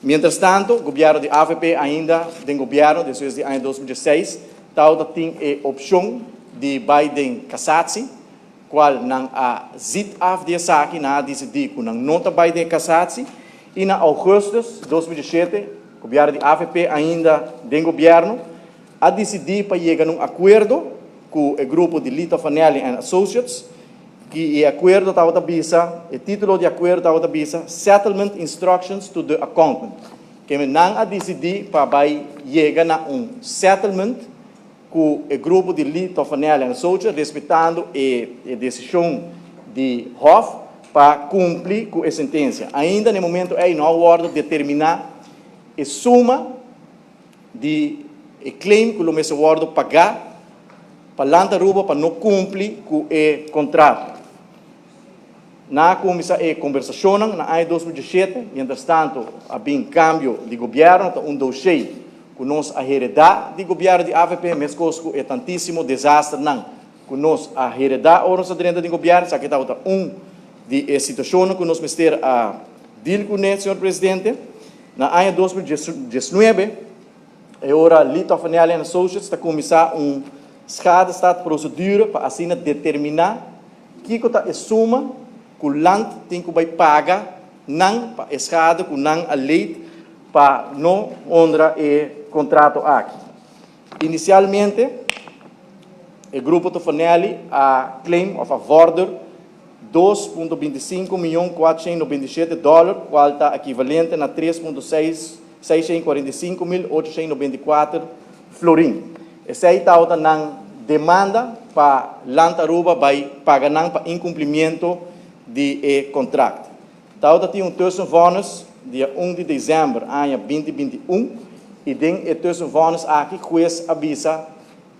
Mientras tanto, o governo de AFP ainda, tem governo, desde o ano 2016, tem a opção de Biden casar-se, qual não a zit af de saki na decidir que não está Biden casar-se, e na agosto de 2017, o governo de AFP ainda tem governo, a decidir para chegar a um acordo com o grupo de Lito Fanelli and Associates, que o acordo estava bisa, o título de acordo estava bisa, Settlement Instructions to the Accountant, que não a decidir para chegar a um settlement com o grupo de Lito Fanelli and Associates, respeitando a decisão de Hof para cumprir com a sentença. Ainda no momento é não hora de determinar a suma de claim que o mesmo hora pagar para Lantaruba para não cumprir com o contrato. Na comissão e conversação na ano 2017, entretanto, havia cambio de governo, dossiê que nós a heredar de governo de AFP, mesmo que é tantíssimo desastre não, que nós a heredar ou nós dentro de governo, já que está de situação que nós mister a deal com o senhor presidente, na ano 2019, agora Lito Fanelli and Associates está começar escada de procedura para assim determinar que a suma que o land tem que pagar não para a escada que não a lei para não honrar o contrato aqui. Inicialmente, o grupo de Fanelli a claim of a order $2.25 milhões $497, qual está equivalente a 3.645.894 florim. Essa aí está na demanda para Lantaruba vai pagar para incumprimento de contrato. Está tem tussensvonnis dia 1 de dezembro ano 2021 e tem tussensvonnis aqui que avisa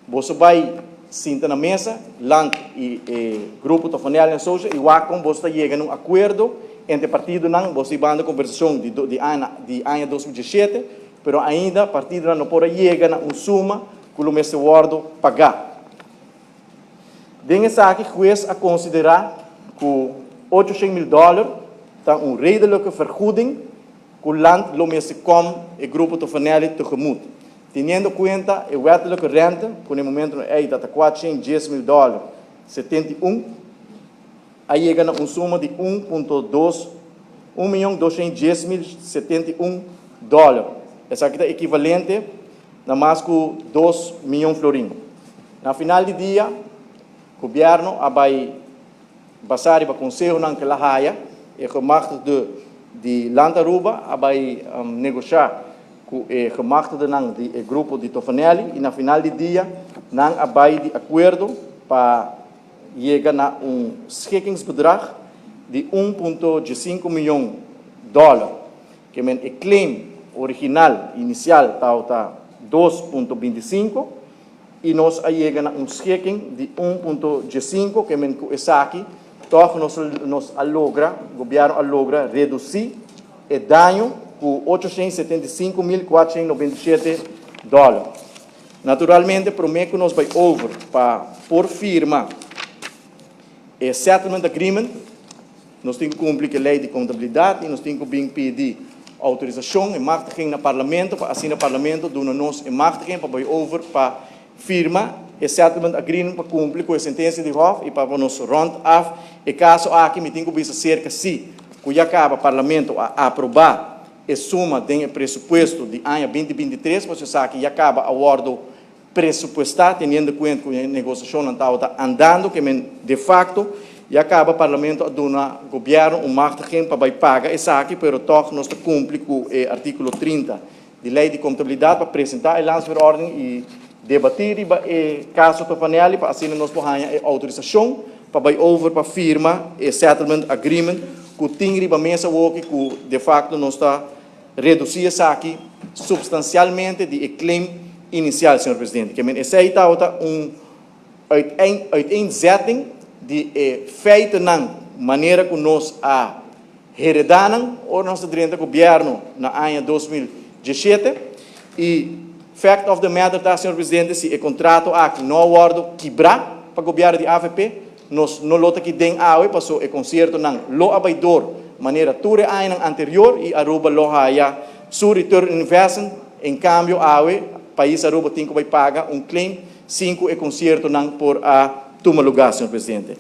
você vai sentar na mesa Lant e grupo de Fanelli and Social e Wacom você chega a um acordo entre partido não você vai na conversação de ano 2017, pero ainda partido não pode chegar a suma que o mesmo word pagar. Tem essa aqui que a considerar que $800 mil está redelijke vergoeding que o land lo mesmo como o grupo de Fanelli tegemoet. Tendo em conta a wettelijke rente, que no momento é de $410 mil, 71, aí chega a suma de $1.210.071. Essa aqui é equivalente a mais que 2 milhões de florim. Na final do dia, o governo vai passar para o Conselho naquela raia, e o machtig de Lantaruba vai negociar com o machtig de grupo de Fanelli, e na final do dia, não vai de acordo para chegar a schikkingsbedrag de $1.5 milhões, que é claim original, inicial, está 2.25 e nós chegamos a schikking de 1.5 que é essa aqui, então nós logra, o governo logra reduzir o dano com $875.497. Naturalmente, prometo que nós vai over para por firma o settlement agreement, nós temos que cumprir a lei de contabilidade e nós temos que pedir autorização e machtiging no parlamento, para assim o parlamento dá nos machtiging para vai over para firma o settlement agreement para cumprir com a sentença de Hof e para nos round off e caso aqui me tenho que ver cerca se que acaba o parlamento a aprovar a suma de presupuesto de ano 2023, você sabe que acaba a ordem pressupostar, tendo em conta que a negociação não está andando, que de facto e acaba o parlamento a dar ao governo machtiging para pagar essa aqui, mas toch nós cumprimos com o artigo 30 da lei de contabilidade para apresentar a lançamento e debater o caso do Fanelli para assim nós podemos a autorização para over para firma o settlement agreement que tem a mesa que de facto nós está reduzir essa aqui substancialmente de claim inicial, senhor presidente, que essa aí está uiteenzetting de feito na maneira que nós a heredaram ou nosso direito governo na ano 2017 e fact of the matter tá, senhor presidente, se o contrato aqui não acordo quebrar para o governo de AFP, nós não lota que den awe passou o concerto não lo abaidor maneira ture ano anterior e aruba lo haya su return on investment, em cambio, país Aruba tem que pagar claim 5 e concerto não por a toma lugar, Sr. Presidente.